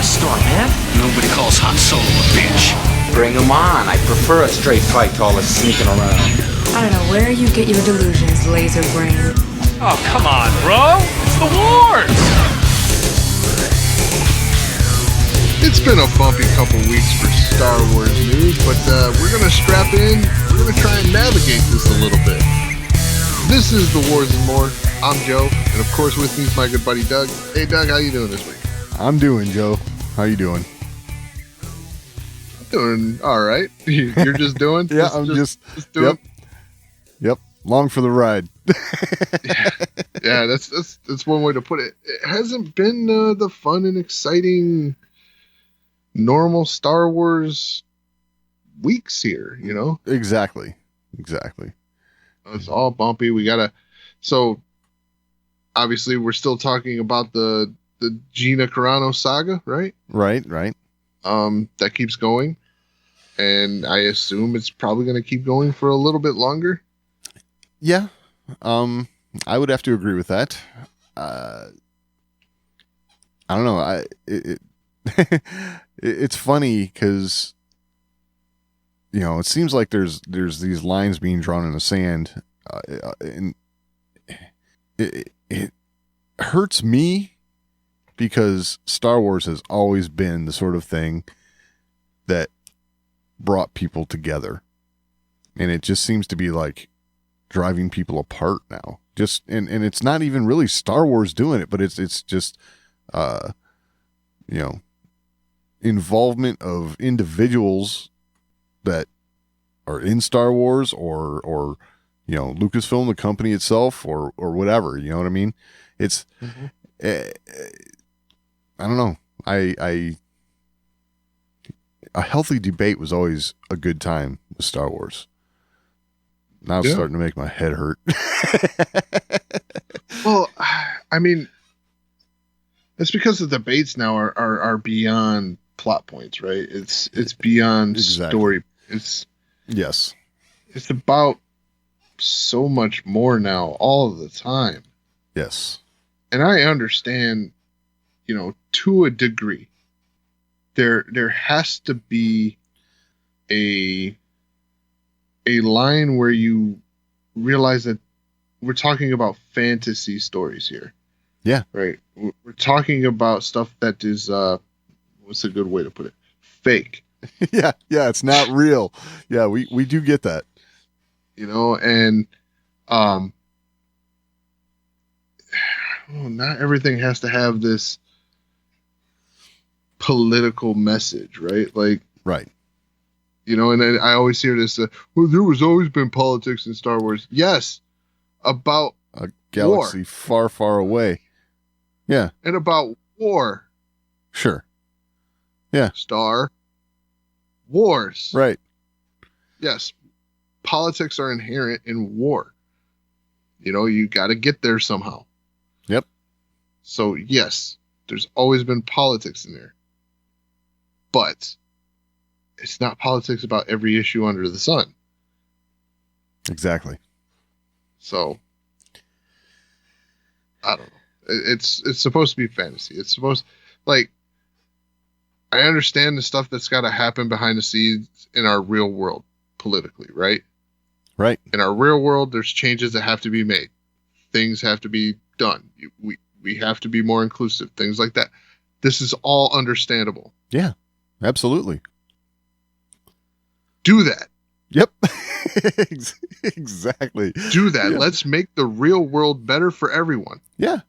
dust storm, man. Nobody calls Han Solo a bitch. Bring him on. I prefer a straight fight to all this sneaking around. I don't know where you get your delusions, laser brain. Oh, come on, bro. It's the wars. It's been a bumpy couple weeks for Star Wars news, but we're going to strap in. We're going to try and navigate this a little bit. This is The Wars and More. I'm Joe, and of course with me is my good buddy Doug. Hey, Doug, how you doing this week? I'm doing, Joe. How you doing? Doing all right. You're just doing? Yeah, I'm just doing. Yep. Long for the ride. Yeah, that's one way to put it. It hasn't been the fun and exciting normal Star Wars weeks here, you know? Exactly. It's all bumpy. So obviously we're still talking about the Gina Carano saga, right? Right. That keeps going, and I assume it's probably going to keep going for a little bit longer. Yeah. I would have to agree with that. I don't know. It's funny because, you know, it seems like there's these lines being drawn in the sand, and it hurts me because Star Wars has always been the sort of thing that brought people together, and it just seems to be like driving people apart now. Just and it's not even really Star Wars doing it, but it's just involvement of individuals that are in Star Wars or Lucasfilm, the company itself, or whatever, you know what I mean? It's I don't know. A healthy debate was always a good time with Star Wars. Now it's starting to make my head hurt. Well, I mean, it's because the debates now are beyond plot points, right? It's beyond story. Yes. It's about so much more now, all of the time. Yes. And I understand, to a degree, there has to be a line where you realize that we're talking about fantasy stories here. Yeah. Right. We're talking about stuff that is, what's a good way to put it? Fake. Yeah. It's not real. Yeah. We do get that. And, not everything has to have this political message, right? Like, right. And I always hear this, well, there was always been politics in Star Wars. Yes. About a galaxy war. Far, far away. Yeah. And about war. Sure. Yeah. Star Wars. Right. Yes. Politics are inherent in war. You got to get there somehow. Yep. So, yes, there's always been politics in there. But it's not politics about every issue under the sun. Exactly. So, I don't know. It's supposed to be fantasy. It's supposed, I understand the stuff that's got to happen behind the scenes in our real world politically, right? Right. In our real world, there's changes that have to be made. Things have to be done. We have to be more inclusive. Things like that. This is all understandable. Yeah, absolutely. Do that. Yep. Exactly. Do that. Yeah. Let's make the real world better for everyone. Yeah.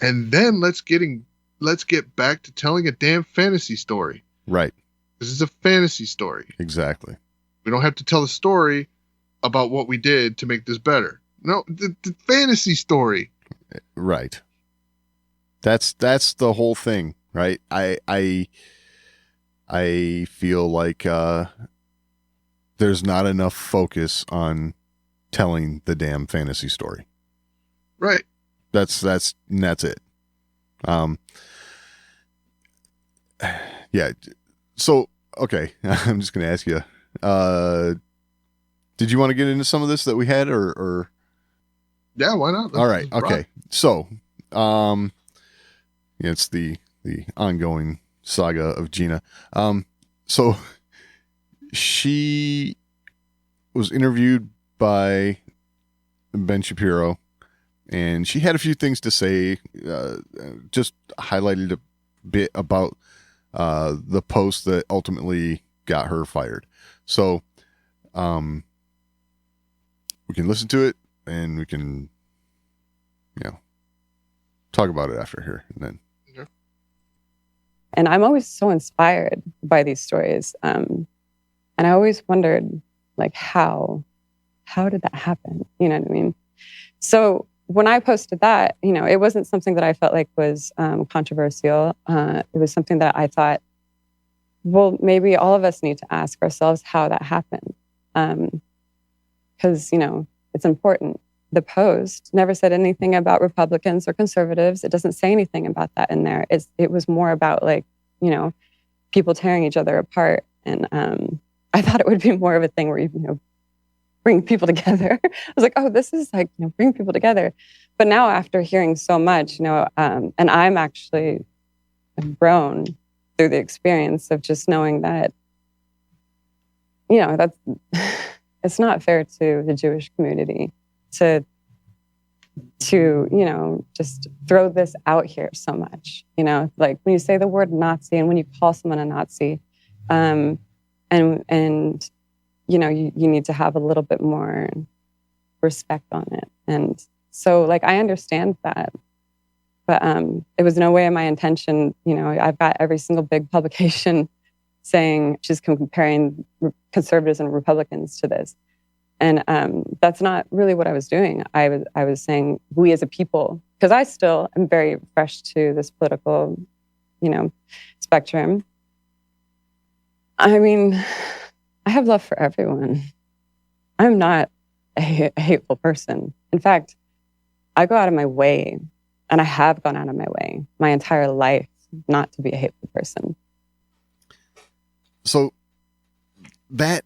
And then let's get back to telling a damn fantasy story. Right. This is a fantasy story. Exactly. We don't have to tell a story about what we did to make this better. No, the fantasy story. Right. That's the whole thing, right? I feel like there's not enough focus on telling the damn fantasy story. Right. That's it. Yeah. So, okay. I'm just going to ask you, did you want to get into some of this that we had or? Yeah, why not? All right. Okay. So, it's the the ongoing saga of Gina. So she was interviewed by Ben Shapiro, and she had a few things to say, just highlighted a bit about the post that ultimately got her fired. So we can listen to it, and we can, talk about it after here. And then. And I'm always so inspired by these stories. And I always wondered, like, how did that happen? You know what I mean? So when I posted that, it wasn't something that I felt like was controversial. It was something that I thought, well, maybe all of us need to ask ourselves how that happened. Because, it's important. The post never said anything about Republicans or conservatives. It doesn't say anything about that in there. It was more about, like, people tearing each other apart. And I thought it would be more of a thing where you bring people together. I was like, oh, this is like, bring people together. But now after hearing so much, and I'm actually grown through the experience of just knowing that, that's it's not fair to the Jewish community to just throw this out here so much. Like when you say the word Nazi and when you call someone a Nazi, and you need to have a little bit more respect on it. And so, like, I understand that, but it was no way in my intention. I've got every single big publication saying she's comparing conservatives and Republicans to this. And that's not really what I was doing. I was saying we as a people, because I still am very fresh to this political, spectrum. I mean, I have love for everyone. I'm not a hateful person. In fact, I go out of my way, and I have gone out of my way my entire life not to be a hateful person. So that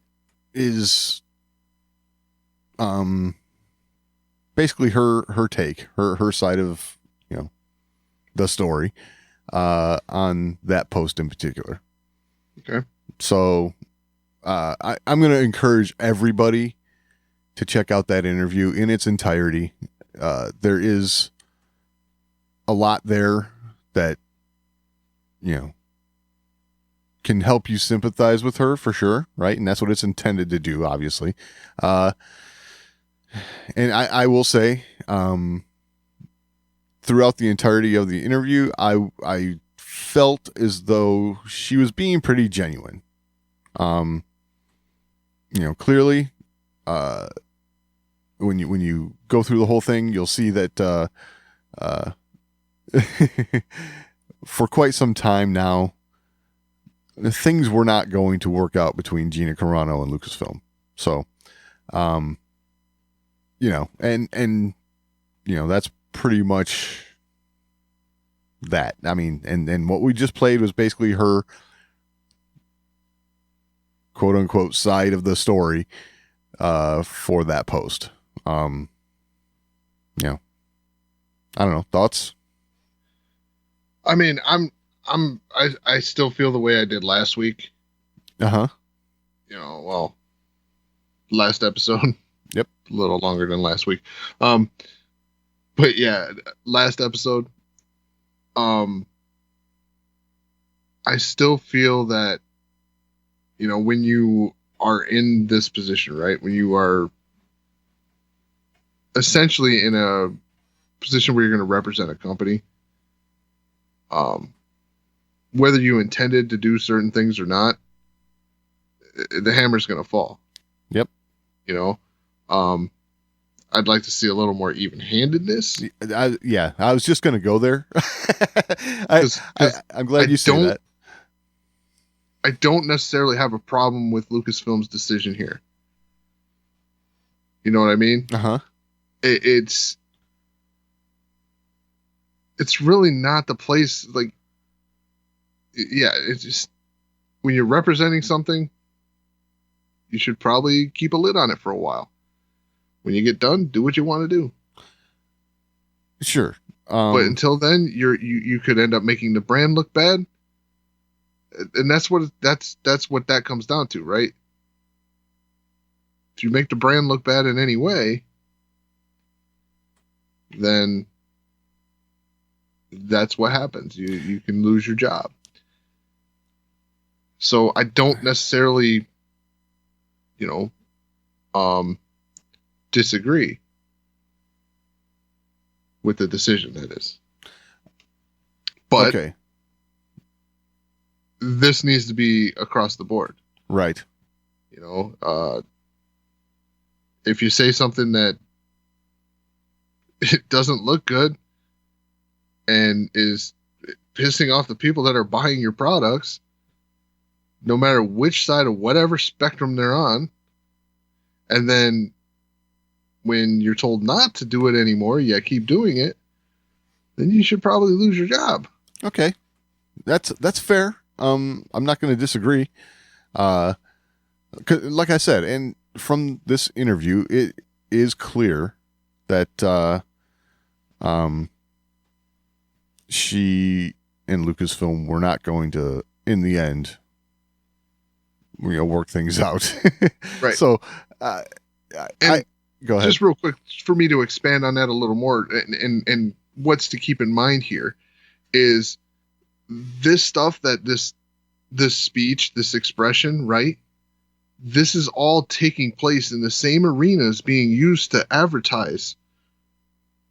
is basically her take, her side of the story on that post in particular. Okay. So I'm going to encourage everybody to check out that interview in its entirety. There is a lot there that can help you sympathize with her, for sure, right? And that's what it's intended to do, obviously. And I will say, throughout the entirety of the interview, I felt as though she was being pretty genuine. Clearly, when you go through the whole thing, you'll see that for quite some time now, things were not going to work out between Gina Carano and Lucasfilm. So, that's pretty much that. I mean, and what we just played was basically her quote unquote side of the story, for that post. I don't know. Thoughts? I mean, I still feel the way I did last week. Uh-huh. Last episode. Yep. A little longer than last week. But yeah, last episode. I still feel that, when you are in this position, right? When you are essentially in a position where you're going to represent a company, whether you intended to do certain things or not, the hammer's going to fall. Yep. I'd like to see a little more even-handedness. I was just going to go there. I'm glad you say that. I don't necessarily have a problem with Lucasfilm's decision here. You know what I mean? Uh-huh. It's really not the place, like, yeah, it's just, when you're representing something, you should probably keep a lid on it for a while. When you get done, do what you want to do. Sure. But until then, you could end up making the brand look bad, and that's what that comes down to, right? If you make the brand look bad in any way, then that's what happens. You can lose your job. So I don't necessarily, disagree with the decision, that is. But okay. This needs to be across the board. Right. If you say something that it doesn't look good and is pissing off the people that are buying your products, no matter which side of whatever spectrum they're on, and then when you're told not to do it anymore, you keep doing it, then you should probably lose your job. Okay. That's fair. I'm not going to disagree. Like I said, and from this interview, it is clear that she and Lucasfilm were not going to, in the end, work things out. Right. So, go ahead. Just real quick, for me to expand on that a little more, and what's to keep in mind here is this stuff, that this speech, this expression, right? This is all taking place in the same arenas being used to advertise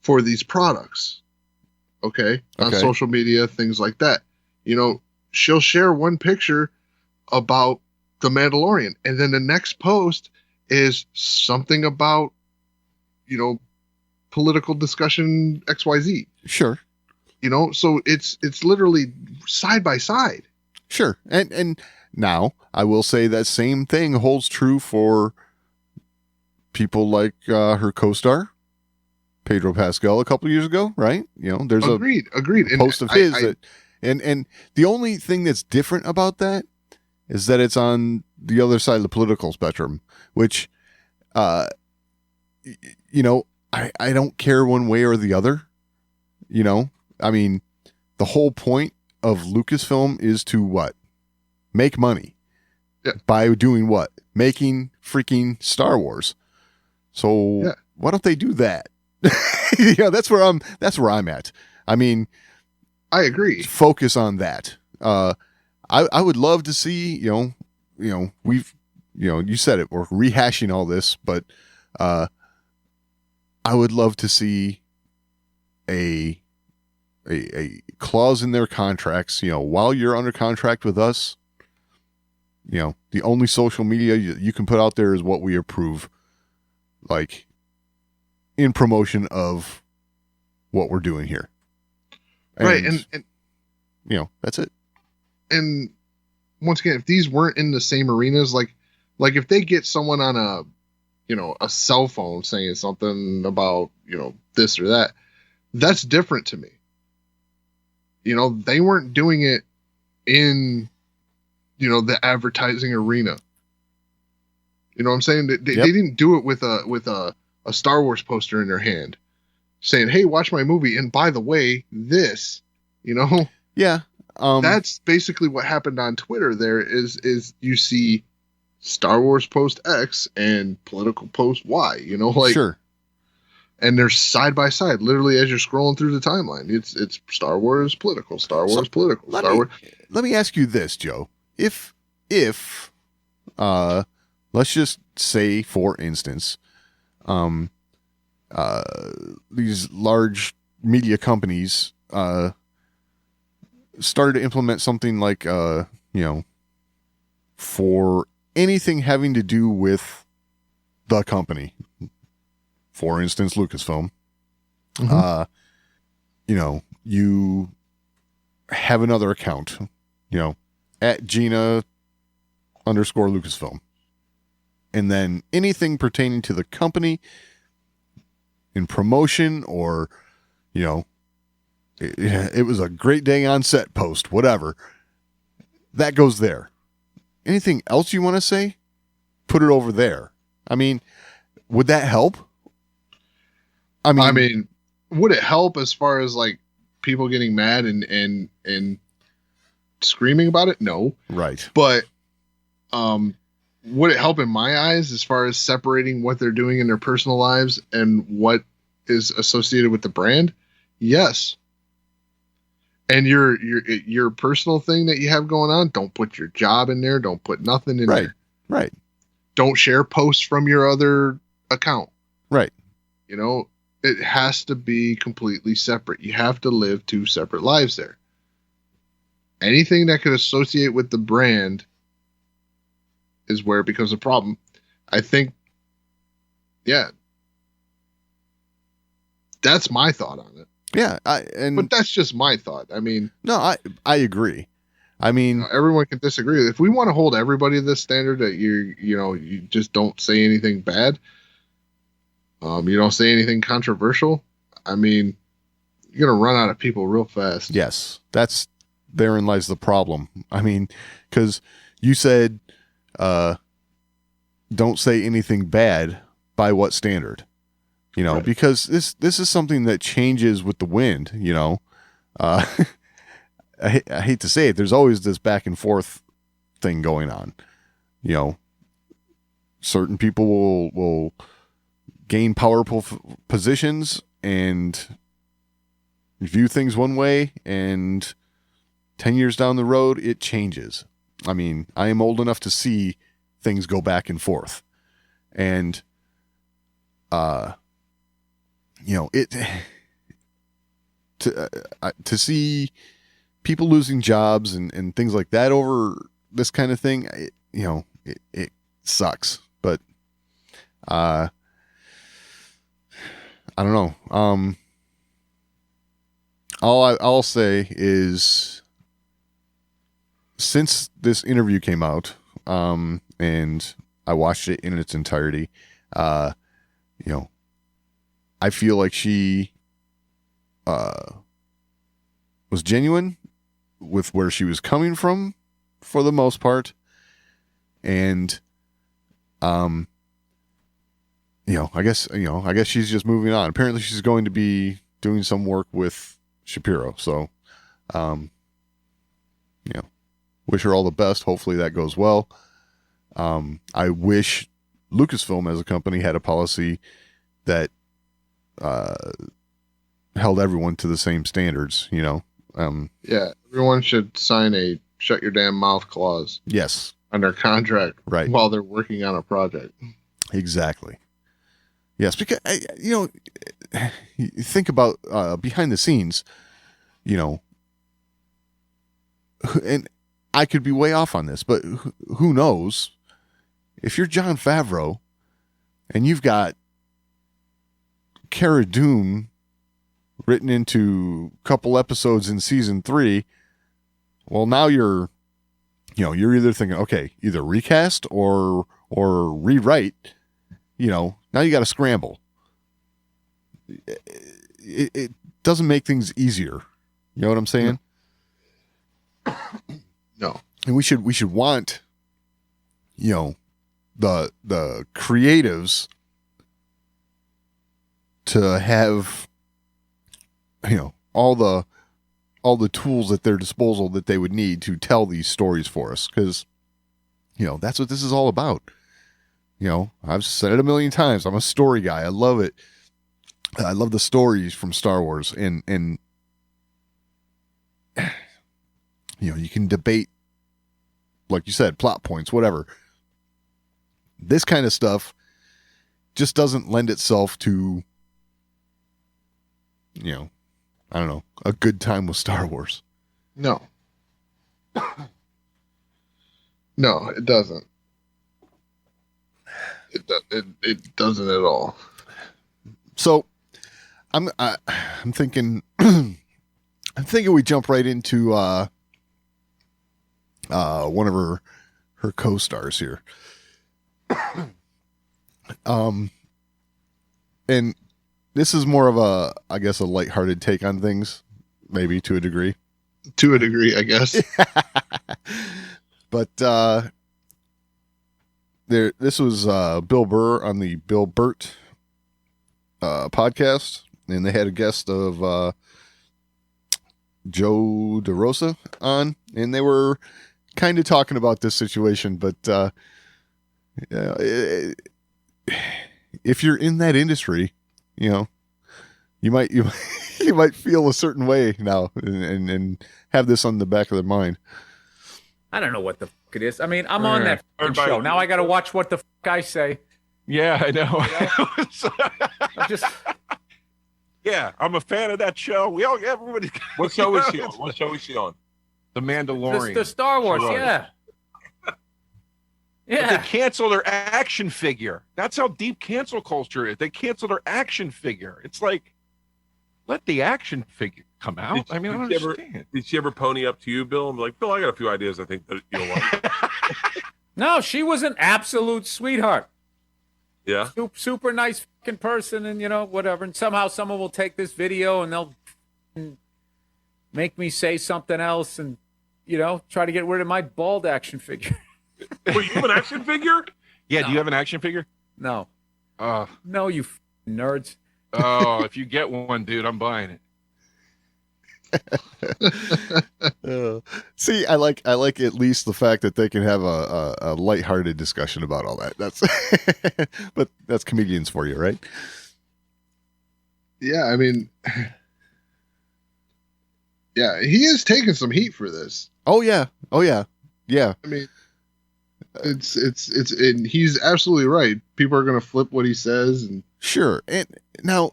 for these products. Okay? On social media, things like that. She'll share one picture about The Mandalorian, and then the next post is something about, political discussion XYZ. Sure. So it's literally side by side. Sure. And now I will say that same thing holds true for people like her co-star Pedro Pascal a couple of years ago, right? There's agreed. a post of his that, and the only thing that's different about that is that it's on the other side of the political spectrum, which, I don't care one way or the other. I mean, the whole point of Lucasfilm is to what? Make money. Yeah. By doing what? Making freaking Star Wars. So why don't they do that? That's where I'm at. I mean, I agree. Focus on that. I would love to see, we've, you said it, we're rehashing all this, but I would love to see a clause in their contracts, while you're under contract with us, the only social media you can put out there is what we approve, like in promotion of what we're doing here. Right. And that's it. And once again, if these weren't in the same arenas, like if they get someone on a cell phone saying something about, this or that, that's different to me. They weren't doing it in, the advertising arena. You know what I'm saying? They didn't do it with a Star Wars poster in their hand saying, "Hey, watch my movie. And by the way, this," Yeah. That's basically what happened on Twitter. There is you see Star Wars post X and political post Y, Sure. And they're side by side, literally as you're scrolling through the timeline. It's Star Wars political, Star Wars political, Star Wars. Let me ask you this, Joe. If let's just say, for instance, these large media companies started to implement something like for anything having to do with the company, for instance, Lucasfilm, you have another account, at Gina _Lucasfilm. And then anything pertaining to the company in promotion or, it was a great day on set post, whatever, that goes there. Anything else you want to say? Put it over there. I mean, would that help? would it help as far as like people getting mad and screaming about it? No. Right. But would it help in my eyes as far as separating what they're doing in their personal lives and what is associated with the brand? Yes. And your personal thing that you have going on, don't put your job in there. Don't put nothing in there. Right. Don't share posts from your other account. Right. You know, it has to be completely separate. You have to live two separate lives there. Anything that could associate with the brand is where it becomes a problem. I think, yeah, that's my thought on it. Yeah, but that's just my thought. I mean, no, I agree. I mean, everyone can disagree. If we want to hold everybody to this standard that you just don't say anything bad, you don't say anything controversial, I mean, you're gonna run out of people real fast. Yes, therein lies the problem. I mean, because you said, don't say anything bad. By what standard? You know, right. Because this is something that changes with the wind. You know, I hate to say it. There's always this back and forth thing going on. You know, certain people will gain powerful positions and view things one way, and 10 years down the road, it changes. I mean, I am old enough to see things go back and forth, and you know, to see people losing jobs and things like that over this kind of thing, it sucks. But I don't know. I'll say is, since this interview came out, and I watched it in its entirety, I feel like she was genuine with where she was coming from for the most part. And, I guess she's just moving on. Apparently she's going to be doing some work with Shapiro. So, wish her all the best. Hopefully that goes well. I wish Lucasfilm as a company had a policy that held everyone to the same standards, yeah, everyone should sign a shut your damn mouth clause. Yes. On their contract, right, while they're working on a project. Exactly. Yes, because you think about behind the scenes, and I could be way off on this, but who knows? If you're Jon Favreau and you've got Cara Dune written into a couple episodes in season 3, well, now you're either thinking, okay, either recast or rewrite. Now you got to scramble. It doesn't make things easier. You know what I'm saying? No. And we should want, the creatives to have, all the tools at their disposal that they would need to tell these stories for us. Because, that's what this is all about. I've said it a million times. I'm a story guy. I love it. I love the stories from Star Wars. And you can debate, like you said, plot points, whatever. This kind of stuff just doesn't lend itself to, I don't know, a good time with Star Wars. No. No, it doesn't. It doesn't at all. So, I'm thinking we jump right into one of her co-stars here. And this is more of a lighthearted take on things, maybe to a degree. To a degree, I guess. But this was Bill Burr on the Bill Burt podcast, and they had a guest of Joe DeRosa on, and they were kind of talking about this situation. But if you're in that industry, you might you might feel a certain way now, and have this on the back of their mind. I don't know what the fuck it is. I mean, I'm on that show now. I got to watch what the fuck I say. Yeah, I know. I'm just. Yeah, I'm a fan of that show. Everybody. What show is she on? What show is she on? The Mandalorian. The Star Wars, yeah. But they canceled her action figure. That's how deep cancel culture is. They canceled her action figure. It's like, let the action figure come out. I don't understand. Did she ever pony up to you, Bill? I'm like, Bill, I got a few ideas I think that you'll like. No, she was an absolute sweetheart. Yeah. Super nice fucking person, and whatever. And somehow someone will take this video and they'll make me say something else and, try to get rid of my bald action figure. Well, you have an action figure? Yeah, no. Do you have an action figure? No. No, you nerds. Oh, if you get one, dude, I'm buying it. See, I like at least the fact that they can have a lighthearted discussion about all that. That's but that's comedians for you, right? Yeah, I mean, yeah, he is taking some heat for this. Oh yeah. I mean, it's and he's absolutely right. People are going to flip what he says, and sure. And now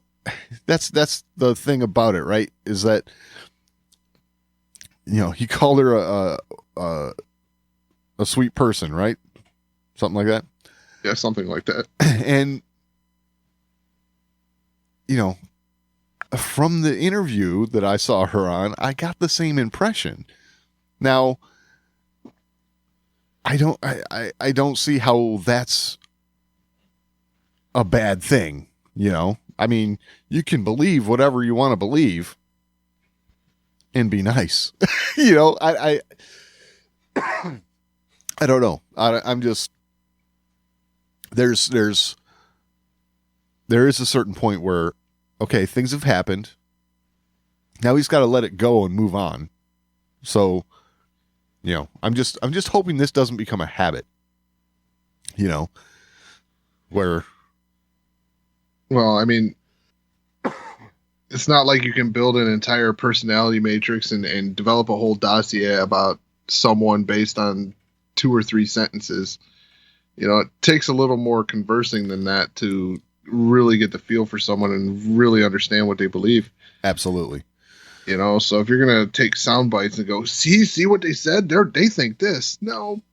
that's the thing about it, right? Is that he called her a sweet person, right? Something like that. Yeah, something like that. And from the interview that I saw her on, I got the same impression. Now, I don't see how that's a bad thing. I mean, you can believe whatever you want to believe and be nice. I don't know. I'm just, there is a certain point where, okay, things have happened. Now he's got to let it go and move on. So, I'm just hoping this doesn't become a habit, where. Well, I mean, it's not like you can build an entire personality matrix and develop a whole dossier about someone based on 2 or 3 sentences. It takes a little more conversing than that to really get the feel for someone and really understand what they believe. Absolutely. So if you're going to take sound bites and go, see what they said? They think this. No,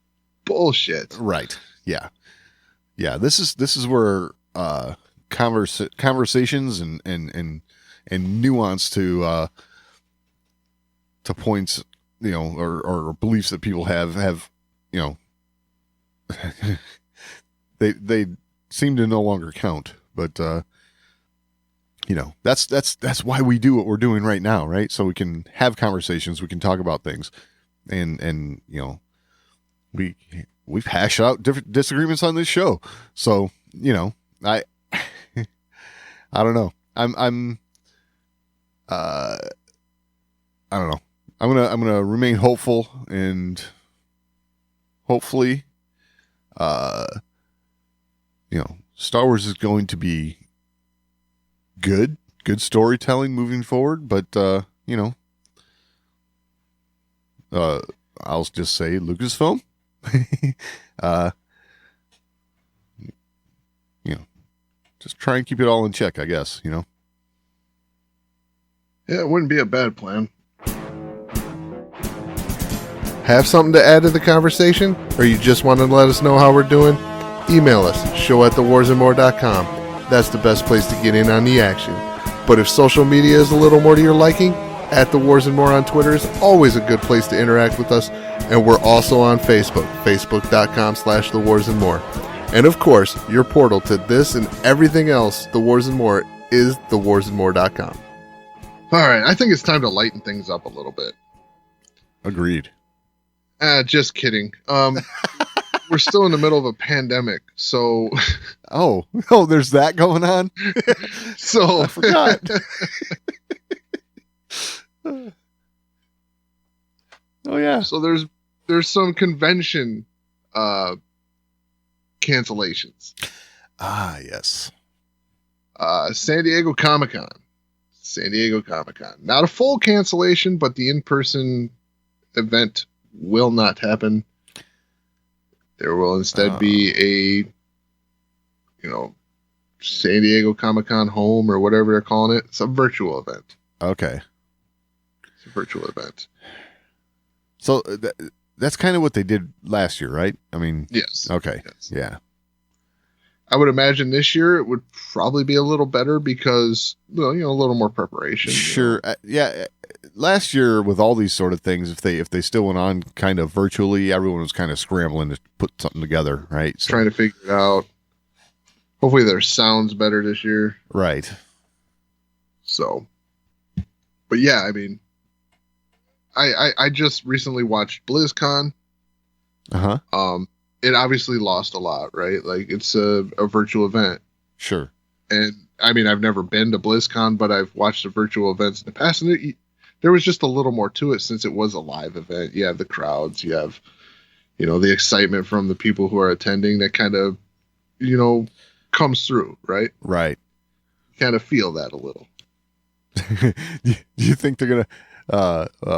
bullshit. Right. Yeah. Yeah. This is where, conversations and nuance to points, or beliefs that people have, they seem to no longer count, but, that's why we do what we're doing right now. Right. So we can have conversations, we can talk about things and we've hashed out different disagreements on this show. So, I don't know. I don't know. I'm gonna remain hopeful, and hopefully, Star Wars is going to be good storytelling moving forward. But I'll just say Lucasfilm. Just try and keep it all in check, I guess, Yeah, it wouldn't be a bad plan. Have something to add to the conversation? Or you just want to let us know how we're doing? Email us, show@thewarsandmore.com. That's the best place to get in on the action. But if social media is a little more to your liking, @TheWarsAndMore on Twitter is always a good place to interact with us. And we're also on Facebook, facebook.com/TheWarsAndMore. And of course, your portal to this and everything else, The Wars and More, is thewarsandmore.com. All right, I think it's time to lighten things up a little bit. Agreed. Just kidding. we're still in the middle of a pandemic, so Oh, there's that going on. so I forgot. Oh yeah. So there's some convention cancellations. Ah, yes. San Diego Comic-Con. Not a full cancellation, but the in-person event will not happen. There will instead be a, San Diego Comic-Con home or whatever they're calling it. It's a virtual event. Okay. It's a virtual event. So that's kind of what they did last year, right? I mean, yes. Okay. Yes. Yeah. I would imagine this year it would probably be a little better because, a little more preparation. Sure. Yeah. Last year with all these sort of things, if they still went on kind of virtually, everyone was kind of scrambling to put something together, right? So, trying to figure it out. Hopefully their sound's better this year. Right. So, but yeah, I mean, I just recently watched BlizzCon. Uh-huh. It obviously lost a lot, right? Like it's a virtual event. Sure. And I mean, I've never been to BlizzCon, but I've watched the virtual events in the past, and there was just a little more to it since it was a live event. You have the crowds, you have, the excitement from the people who are attending that kind of, comes through, right? Right. Kind of feel that a little. Do you think they're gonna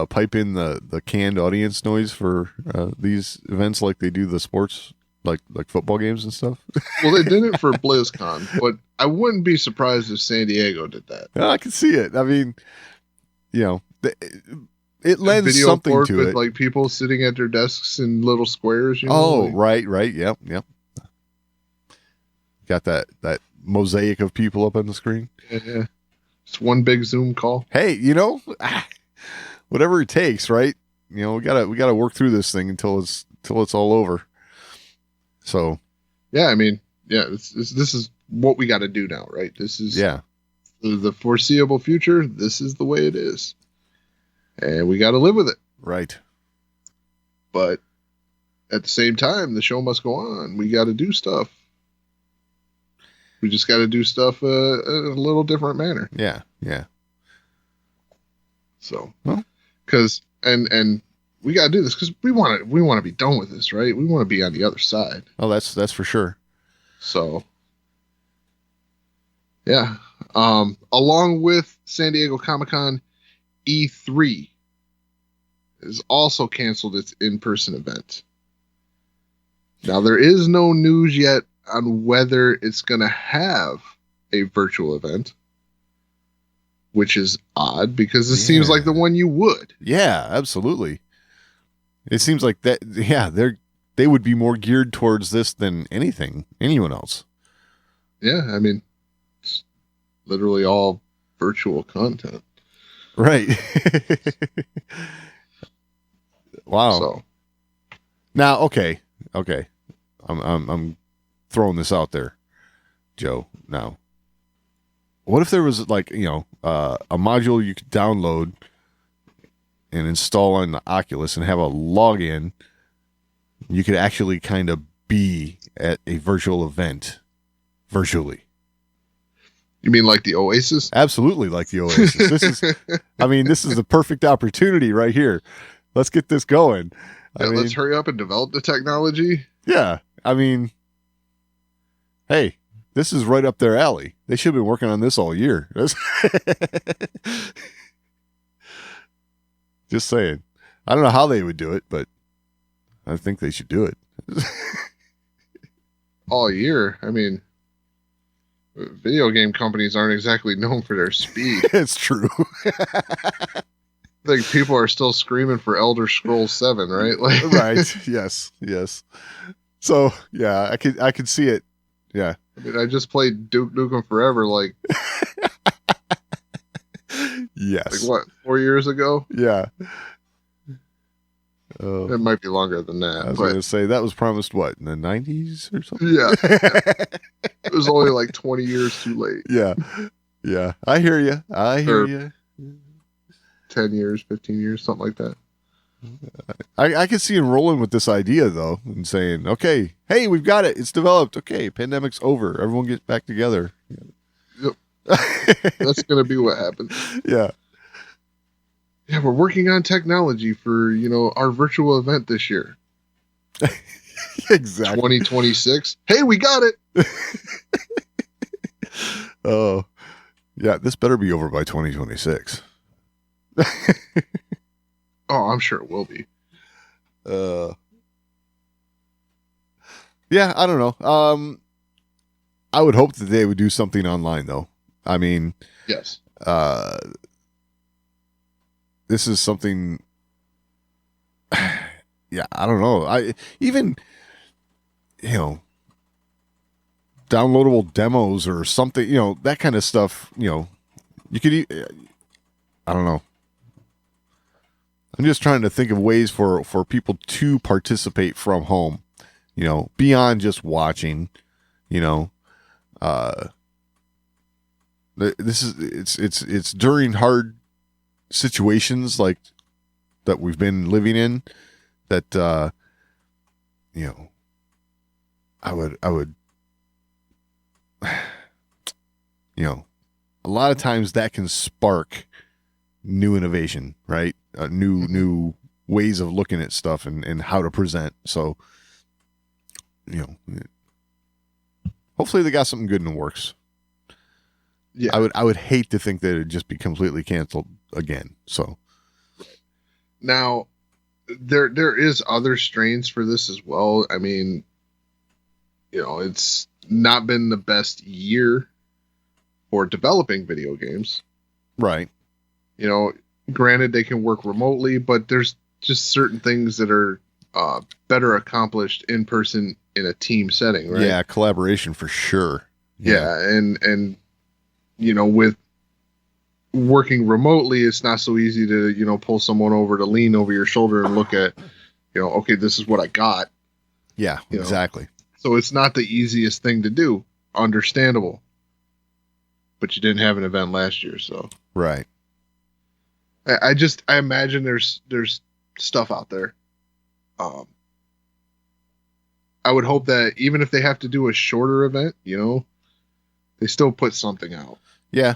pipe in the canned audience noise for these events like they do the sports, like football games and stuff? Well, they did it for BlizzCon, but I wouldn't be surprised if San Diego did that. I can see it. I mean, it lends video something board to with it. like people sitting at their desks in little squares. Right. Yep. Got that mosaic of people up on the screen. Yeah. It's one big Zoom call. Hey, whatever it takes, right? We gotta work through this thing until it's all over. So, yeah, I mean, yeah, this is what we got to do now, right? This is the foreseeable future. This is the way it is, and we got to live with it, right? But at the same time, the show must go on. We got to do stuff. We just got to do stuff in a little different manner. Yeah. So, because and we got to do this because we want to be done with this, right? We want to be on the other side. Oh, that's for sure. So, yeah. Along with San Diego Comic-Con, E3 has also canceled its in-person event. Now, there is no news yet on whether it's going to have a virtual event, which is odd because it seems like the one you would. Yeah, absolutely. It seems like that. Yeah, they would be more geared towards this than anyone else. Yeah, I mean, it's literally all virtual content. Right. Wow. So now, okay. I'm throwing this out there, Joe. Now, what if there was like, a module you could download and install on the Oculus and have a login? You could actually kind of be at a virtual event virtually. You mean like the Oasis? Absolutely, like the Oasis. This is the perfect opportunity right here. Let's get this going. Let's hurry up and develop the technology. Yeah, I mean, hey, this is right up their alley. They should have been working on this all year. Just saying. I don't know how they would do it, but I think they should do it. All year? I mean, video game companies aren't exactly known for their speed. It's true. I think people are still screaming for Elder Scrolls 7, right? Like, right. Yes. So, yeah, I could see it. Yeah. I mean, I just played Duke Nukem Forever, like, yes. Like what, 4 years ago? Yeah. It might be longer than that. I was going to say, that was promised, what, in the 90s or something? Yeah. It was only like 20 years too late. Yeah. I hear you. 10 years, 15 years, something like that. I can see him rolling with this idea though, and saying, "Okay, hey, we've got it. It's developed. Okay, pandemic's over. Everyone get back together." Yep. That's gonna be what happens. Yeah. Yeah, we're working on technology for our virtual event this year. Exactly. 2026. Hey, we got it. Oh, yeah. This better be over by 2026. Oh, I'm sure it will be. Yeah, I don't know. I would hope that they would do something online, though. I mean, yes. This is something. Yeah, I don't know. I even, downloadable demos or something, that kind of stuff. You could. I don't know. I'm just trying to think of ways for people to participate from home, beyond just watching, this is it's during hard situations like that we've been living in that, I would, a lot of times that can spark new innovation, right? New ways of looking at stuff and how to present. So, hopefully they got something good in the works. Yeah, I would hate to think that it'd just be completely canceled again. So now there is other strains for this as well. I mean, it's not been the best year for developing video games. Right. Granted, they can work remotely, but there's just certain things that are better accomplished in person in a team setting, right? Yeah, collaboration for sure. Yeah, and with working remotely, it's not so easy to pull someone over to lean over your shoulder and look at, okay, this is what I got. Yeah, exactly. So it's not the easiest thing to do. Understandable. But you didn't have an event last year, so right. I imagine there's stuff out there. I would hope that even if they have to do a shorter event, they still put something out. Yeah.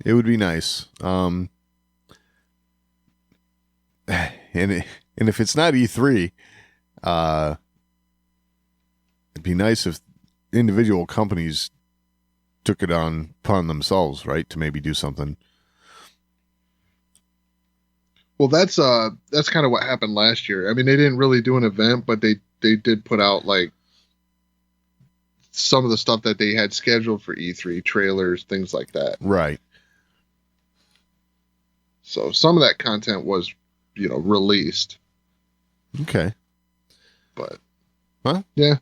It would be nice. And if it's not E3, it'd be nice if individual companies took it upon themselves, right, to maybe do something. Well, that's kind of what happened last year. I mean, they didn't really do an event, but they did put out like some of the stuff that they had scheduled for E3, trailers, things like that. Right. So some of that content was, released. Okay. But, yeah.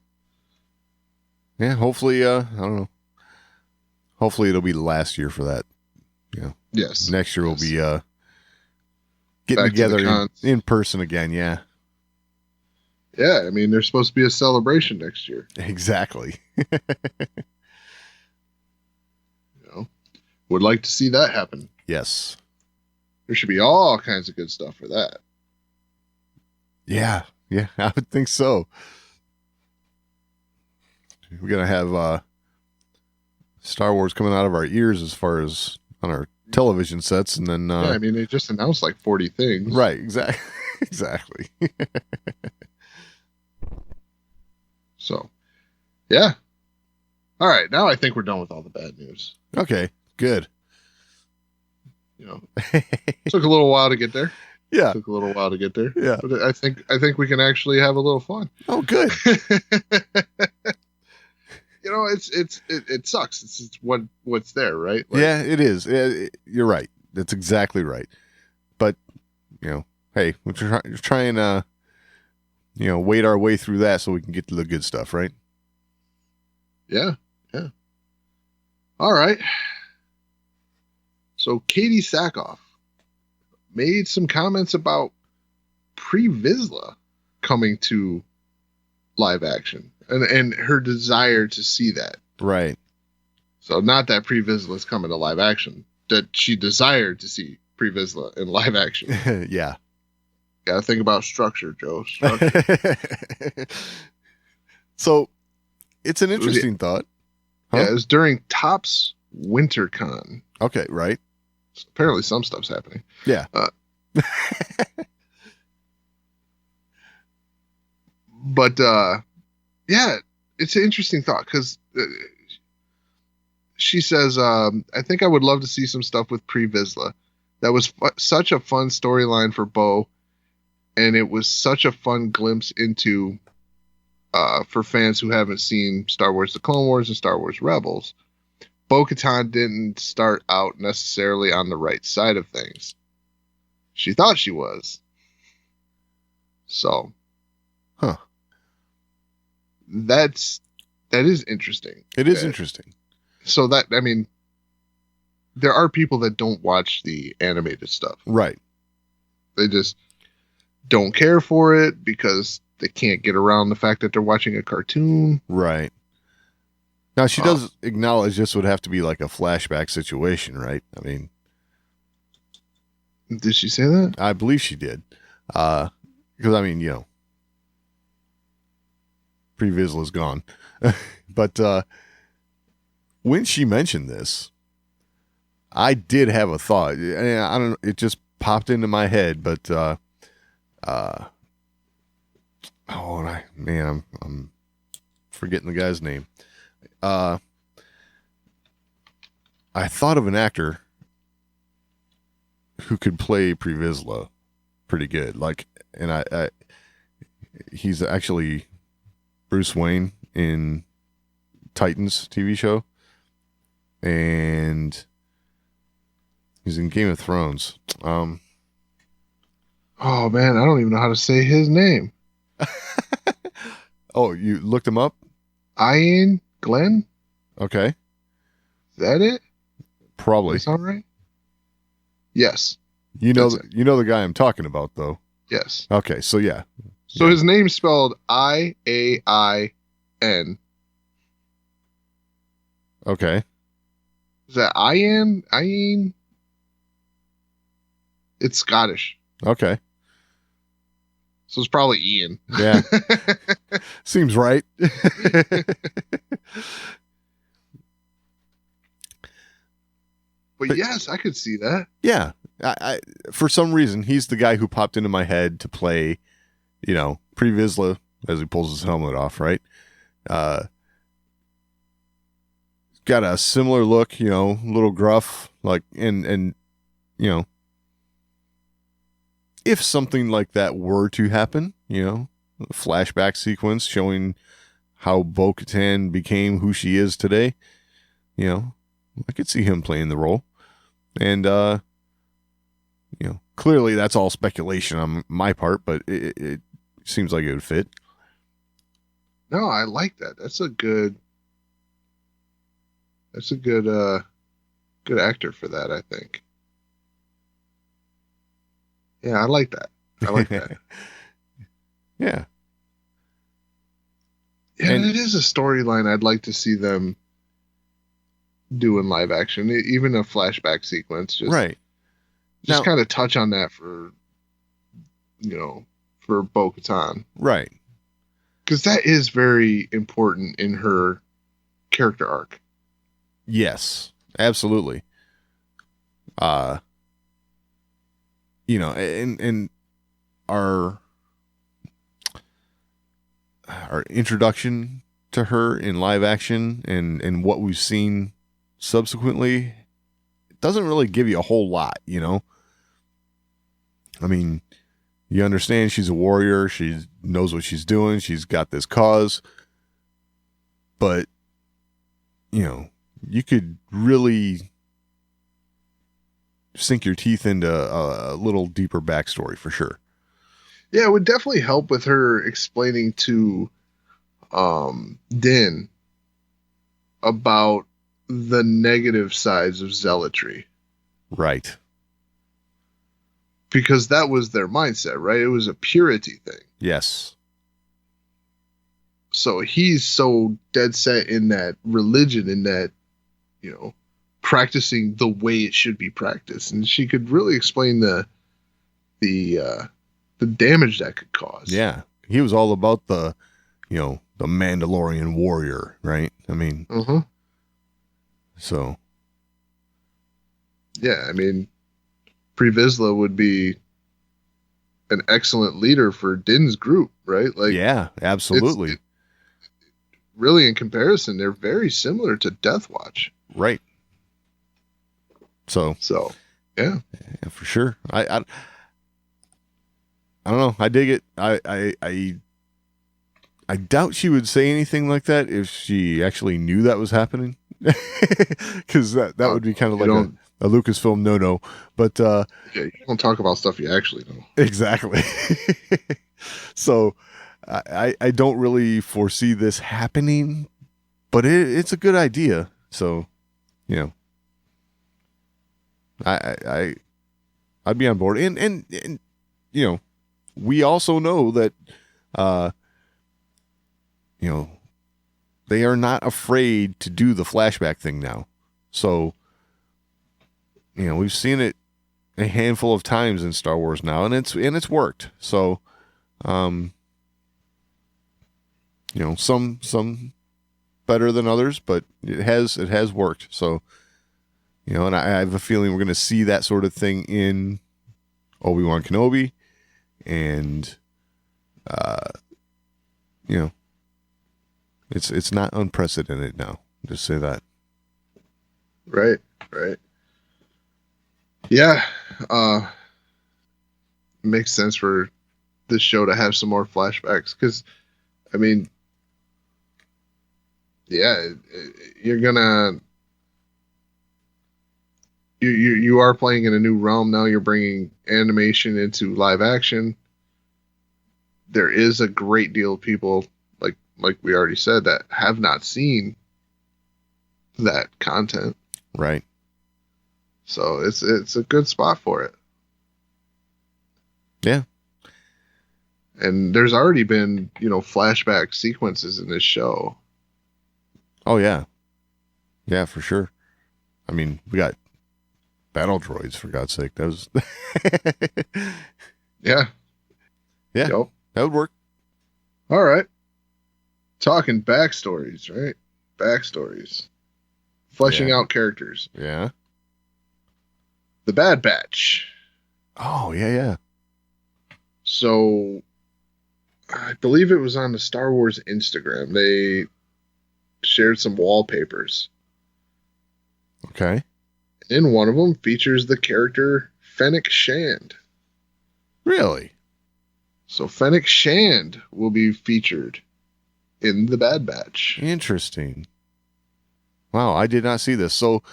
Yeah, hopefully, I don't know. Hopefully it'll be the last year for that. Yes. Next year we'll be getting together in person again, yeah. Yeah, I mean, there's supposed to be a celebration next year. Exactly. Would like to see that happen. Yes. There should be all kinds of good stuff for that. Yeah, I would think so. We're going to have Star Wars coming out of our ears as far as on our television sets, and then I mean, they just announced like 40 things. Right, exactly. So, yeah. All right, now I think we're done with all the bad news. Okay, good. Took a little while to get there. Yeah. Took a little while to get there. Yeah. But I think we can actually have a little fun. Oh, good. It sucks. It's what's there, right? Like, yeah, it is. You're right. That's exactly right. But, hey, we're trying to, wade our way through that so we can get to the good stuff, right? Yeah. All right. So Katie Sackhoff made some comments about Pre-Vizsla coming to live action and her desire to see that. Right. So not that Pre-Vizsla is coming to live action, that she desired to see Pre Vizsla in live action. Yeah. Got to think about structure, Joe. Structure. So it's an interesting thought. Huh? Yeah, it was during Topps WinterCon. Okay, right. So apparently some stuff's happening. Yeah. But yeah, it's an interesting thought because she says, I think I would love to see some stuff with Pre Vizsla. That was such a fun storyline for Bo, and it was such a fun glimpse into, for fans who haven't seen Star Wars The Clone Wars and Star Wars Rebels, Bo-Katan didn't start out necessarily on the right side of things. She thought she was. So. Huh. That is interesting. It is interesting. So that, I mean, there are people that don't watch the animated stuff. Right. They just don't care for it because they can't get around the fact that they're watching a cartoon. Right. Now, she does acknowledge this would have to be like a flashback situation, right? I mean, did she say that? I believe she did. Because, I mean, you know, Pre Vizsla's gone. But when she mentioned this, I did have a thought. I don't know, it just popped into my head, but I'm forgetting the guy's name. I thought of an actor who could play Pre Vizsla pretty good. Like, and I he's actually Bruce Wayne in Titans TV show, and he's in Game of Thrones. Oh man, I don't even know how to say his name. Oh, you looked him up? Ian Glenn? Okay. Is that it? Probably. That sound right? Yes. You know the guy I'm talking about, though. Yes. Okay, so yeah. So his name's spelled Iain. Okay. Is that Ian? Ian? It's Scottish. Okay. So it's probably Ian. Yeah. Seems right. But yes, I could see that. Yeah. I for some reason, he's the guy who popped into my head to play, you know, Pre Vizsla as he pulls his helmet off, right? Got a similar look, you know, a little gruff, like, and you know, if something like that were to happen, you know, a flashback sequence showing how Bo-Katan became who she is today, you know, I could see him playing the role. And, you know, clearly that's all speculation on my part, but it seems like it would fit. No, I like that. That's a good good actor for that, I think. Yeah, I like that. I like that. Yeah. Yeah, And it is a storyline I'd like to see them do in live action, even a flashback sequence. Just, right. Just Now, kind of touch on that for, you know, for Bo-Katan. right. Because that is very important in her character arc. Yes, absolutely. You know, and our introduction to her in live action and what we've seen subsequently, it doesn't really give you a whole lot, you know. I mean, you understand she's a warrior, she knows what she's doing, she's got this cause, but you know, you could really sink your teeth into a little deeper backstory for sure. Yeah, it would definitely help with her explaining to Din about the negative sides of zealotry. Right. Because that was their mindset, right? It was a purity thing. Yes. So he's so dead set in that religion, in that, you know, practicing the way it should be practiced, and she could really explain the damage that could cause. Yeah, he was all about the Mandalorian warrior, right? I mean, so yeah, I mean, Pre Vizsla would be an excellent leader for Din's group, right? Like, yeah, absolutely. Really, in comparison, they're very similar to Death Watch, right? So yeah, for sure. I don't know. I dig it. I doubt she would say anything like that if she actually knew that was happening, because that would be kind of like a Lucasfilm no. But yeah, you don't talk about stuff you actually know. Exactly. So I don't really foresee this happening, but it's a good idea. So, I'd be on board. And we also know that they are not afraid to do the flashback thing now. So, we've seen it a handful of times in Star Wars now, and it's worked. So, some better than others, but it has worked. So, and I have a feeling we're going to see that sort of thing in Obi-Wan Kenobi, and it's not unprecedented now. Just say that. Right. Yeah, makes sense for this show to have some more flashbacks, because, I mean, yeah, you're gonna you are playing in a new realm now. You're bringing animation into live action. There is a great deal of people, like we already said, that have not seen that content. Right. So it's a good spot for it. Yeah. And there's already been, flashback sequences in this show. Oh yeah. Yeah, for sure. I mean, we got battle droids, for God's sake. That was Yeah. Yeah. Yep. That would work. All right. Talking backstories, right? Backstories. Fleshing out characters. Yeah. The Bad Batch. Oh, yeah. So, I believe it was on the Star Wars Instagram. They shared some wallpapers. Okay. In one of them features the character Fennec Shand. Really? So Fennec Shand will be featured in The Bad Batch. Interesting. Wow, I did not see this. So,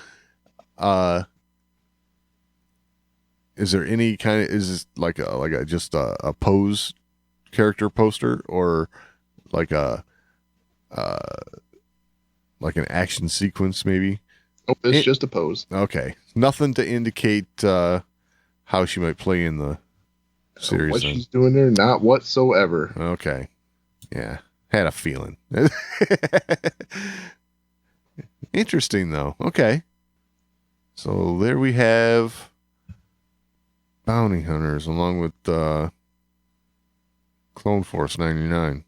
is there any is this like a just a pose character poster, or like like an action sequence maybe? Oh, it's just a pose. Okay. Nothing to indicate how she might play in the series. What she's doing there, not whatsoever. Okay. Yeah. Had a feeling. Interesting, though. Okay. So there we have bounty hunters along with Clone Force 99.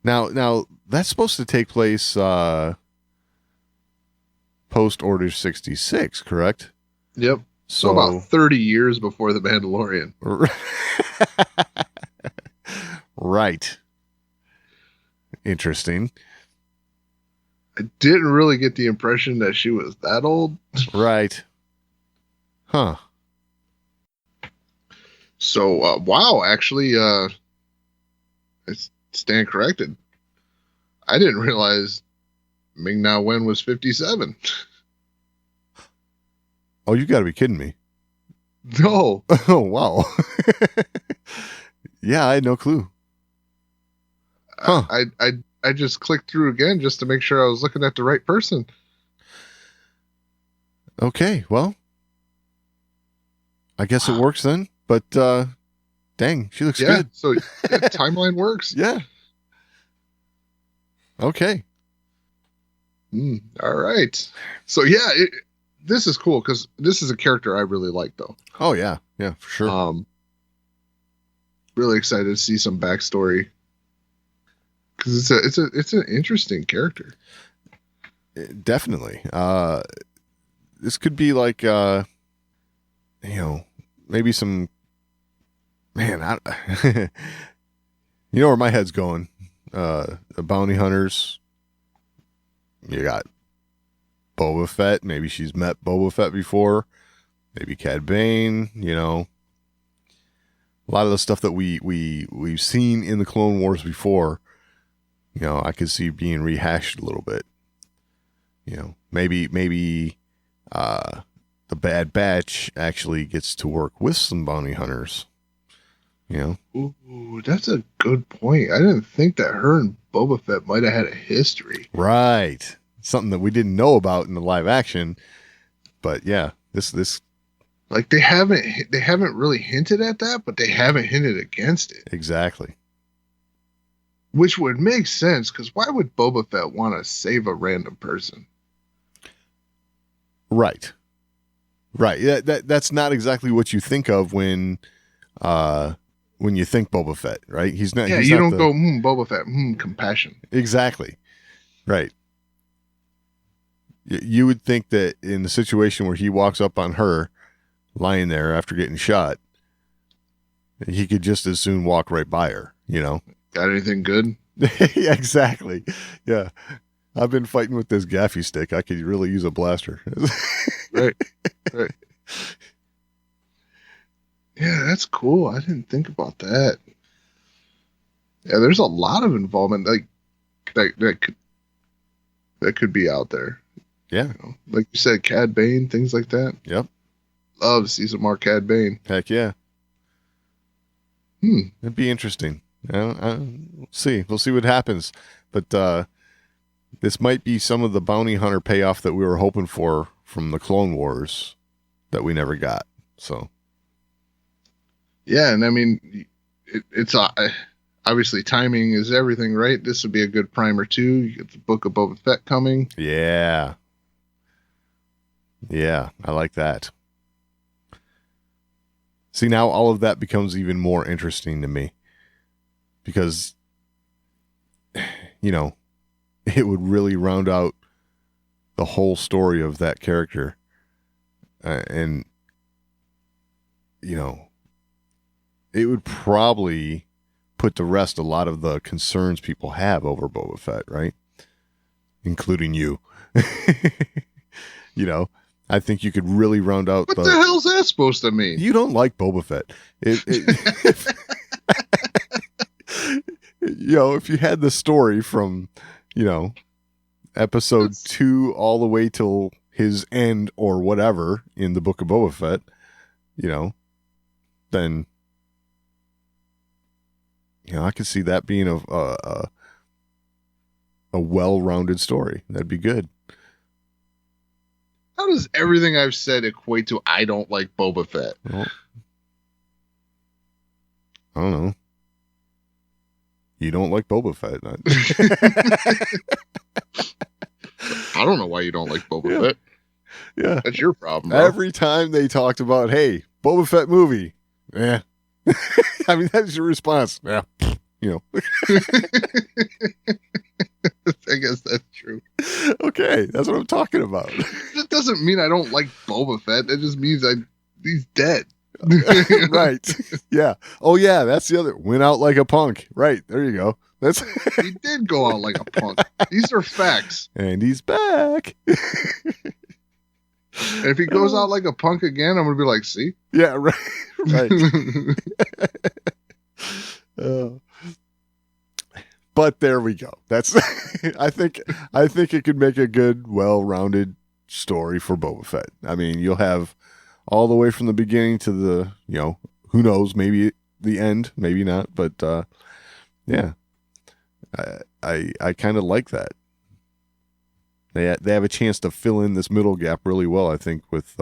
Now that's supposed to take place post Order 66, correct? Yep. So about 30 years before The Mandalorian. Right. Interesting. I didn't really get the impression that she was that old. Right. Huh. So, wow, actually, I stand corrected. I didn't realize Ming-Na Wen was 57. Oh, you got to be kidding me. No. Oh, wow. Yeah, I had no clue. Huh. I just clicked through again just to make sure I was looking at the right person. Okay, well, I guess it works then. But dang, she looks good. So timeline works. Yeah. Okay. All right. So yeah, this is cool because this is a character I really like, though. Oh yeah, for sure. Really excited to see some backstory because it's an interesting character. Definitely. This could be like maybe some man. You know where my head's going. The bounty hunters. You got Boba Fett. Maybe she's met Boba Fett before. Maybe Cad Bane. A lot of the stuff that we've seen in the Clone Wars before. I could see being rehashed a little bit. Maybe the Bad Batch actually gets to work with some bounty hunters. Ooh, that's a good point. I didn't think that her and Boba Fett might have had a history. Right. Something that we didn't know about in the live action. But yeah, this like they haven't really hinted at that, but they haven't hinted against it. Exactly. Which would make sense, because why would Boba Fett want to save a random person? Right. That's not exactly what you think of when you think Boba Fett, right? He's not. Yeah, he's you not don't go, Boba Fett, compassion. Exactly. Right. You would think that in the situation where he walks up on her, lying there after getting shot, he could just as soon walk right by her. Got anything good? Yeah, exactly. Yeah. I've been fighting with this gaffy stick. I could really use a blaster. Right. Yeah, that's cool. I didn't think about that. Yeah, there's a lot of involvement that could be out there. Yeah. Like you said, Cad Bane, things like that. Yep. Love to see some more Cad Bane. Heck yeah. It'd be interesting. We'll see. We'll see what happens. But this might be some of the bounty hunter payoff that we were hoping for from the Clone Wars that we never got. So. Yeah, and I mean, it's obviously timing is everything, right? This would be a good primer too. You get the Book of Boba Fett coming. Yeah. Yeah, I like that. See, now all of that becomes even more interesting to me because, it would really round out the whole story of that character. And, it would probably put to rest a lot of the concerns people have over Boba Fett, right? Including you. I think you could really round out what the hell's that supposed to mean? You don't like Boba Fett. If you had the story from, episode 2 all the way till his end or whatever in the Book of Boba Fett, then I could see that being a well-rounded story. That'd be good. How does everything I've said equate to I don't like Boba Fett? Well, I don't know. You don't like Boba Fett. I don't know why you don't like Boba Fett. Yeah. That's your problem, bro. Every time they talked about, hey, Boba Fett movie. Yeah. I mean, that's your response. Yeah. I guess that's true. Okay, that's what I'm talking about. That doesn't mean I don't like Boba Fett. That just means he's dead. Right. Yeah. Oh yeah, that's the other. Went out like a punk. Right. There you go. He did go out like a punk. These are facts. And he's back. And if he goes out like a punk again, I'm gonna be like, see? Yeah, right. Right. But there we go. That's I think it could make a good, well-rounded story for Boba Fett. I mean, you'll have all the way from the beginning to the, who knows, maybe the end, maybe not, but yeah. I kind of like that. They have a chance to fill in this middle gap really well, I think, with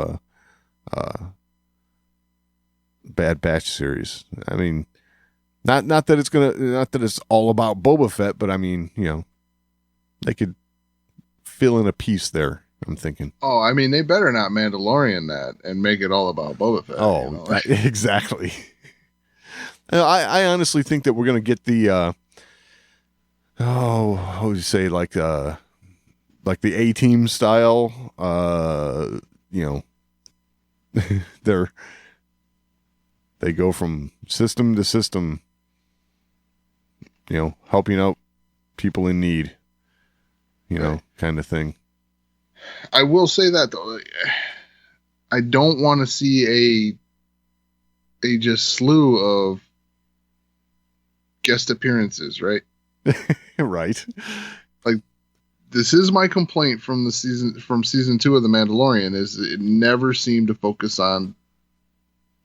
Bad Batch series. I mean, not that it's all about Boba Fett, but I mean, they could fill in a piece there. I'm thinking. Oh, I mean, they better not Mandalorian that and make it all about Boba Fett. Oh, exactly. I honestly think that we're going to get the, how would you say, like the A-Team style, they go from system to system, helping out people in need, kind of thing. I will say that though, I don't want to see a just slew of guest appearances, right? Right. Like, this is my complaint from season 2 of The Mandalorian, is it never seemed to focus on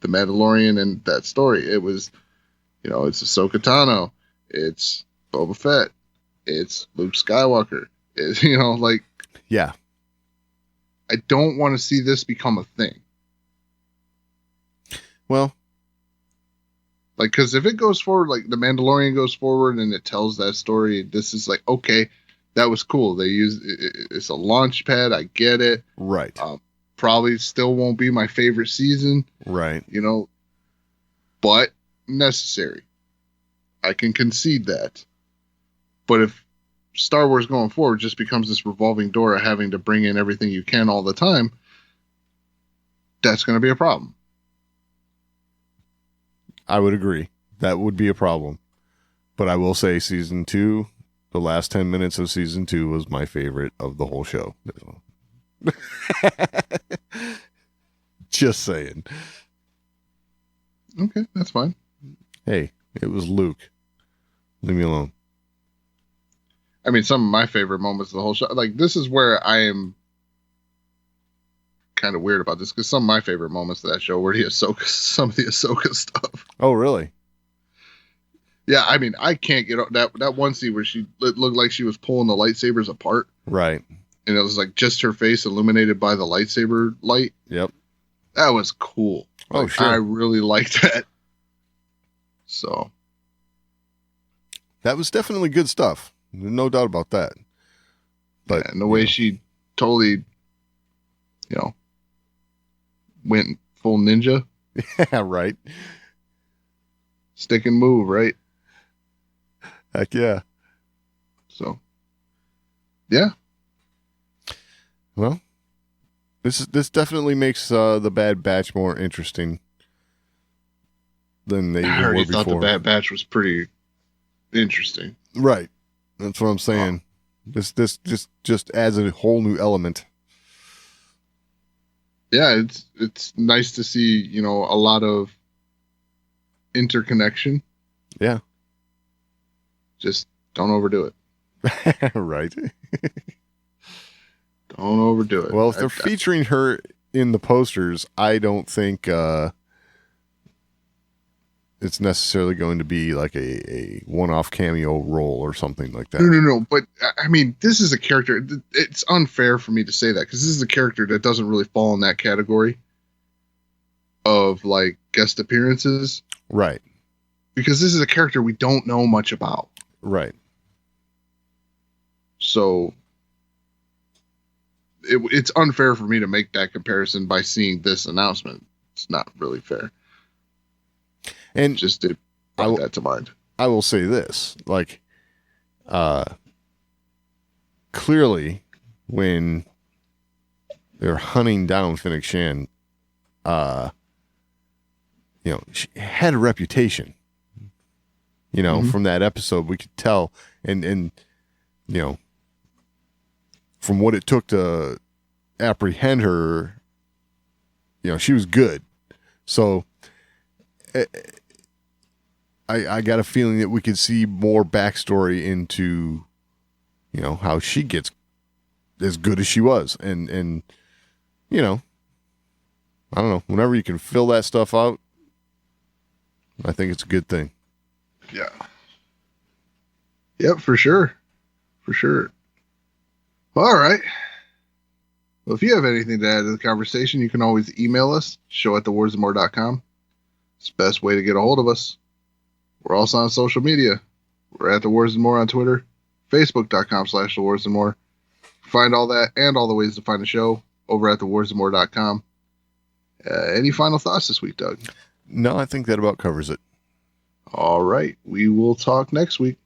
the Mandalorian and that story. It was, it's Ahsoka Tano, it's Boba Fett, it's Luke Skywalker. It's, yeah. I don't want to see this become a thing. Well, because if it goes forward, like The Mandalorian goes forward and it tells that story, this is like, okay, that was cool. They use it's a launch pad. I get it. Right. Probably still won't be my favorite season. Right. But necessary. I can concede that. But if Star Wars going forward just becomes this revolving door of having to bring in everything you can all the time, that's going to be a problem. I would agree. That would be a problem. But I will say season 2, the last 10 minutes of season 2 was my favorite of the whole show. Just saying. Okay, that's fine. Hey, it was Luke. Leave me alone. I mean, some of my favorite moments of the whole show, like, this is where I am kind of weird about this, because some of my favorite moments of that show were some of the Ahsoka stuff. Oh, really? Yeah, I mean, I can't get that one scene where it looked like she was pulling the lightsabers apart. Right. And it was like just her face illuminated by the lightsaber light. Yep. That was cool. Oh, sure. I really liked that. So. That was definitely good stuff. No doubt about that. But and the way she totally, went full ninja. Yeah, right. Stick and move, right? Heck yeah. So, yeah. Well, this definitely makes the Bad Batch more interesting than they I already were thought before. the Bad Batch was pretty interesting. Right. That's what I'm saying. This just adds a whole new element. Yeah, it's nice to see, a lot of interconnection. Yeah. Just don't overdo it. Right. Don't overdo it. Well, if they're featuring her in the posters, I don't think it's necessarily going to be like a one-off cameo role or something like that. No. But, I mean, this is a character. It's unfair for me to say that, because this is a character that doesn't really fall in that category of, like, guest appearances. Right. Because this is a character we don't know much about. Right. So it's unfair for me to make that comparison by seeing this announcement. It's not really fair. And just to bring that to mind. I will say this, like, clearly when they're hunting down Fennec Shan, she had a reputation, from that episode. We could tell, and from what it took to apprehend her, she was good. So I got a feeling that we could see more backstory into, how she gets as good as she was. And I don't know, whenever you can fill that stuff out, I think it's a good thing. Yeah. Yep, for sure. For sure. All right. Well, if you have anything to add to the conversation, you can always email us, show@thewarsandmore.com. It's the best way to get a hold of us. We're also on social media. We're at The Wars and More on Twitter, facebook.com/The Wars and More. find all that and all the ways to find the show over at thewarsandmore.com. Any final thoughts this week, Doug? No, I think that about covers it. All right. We will talk next week.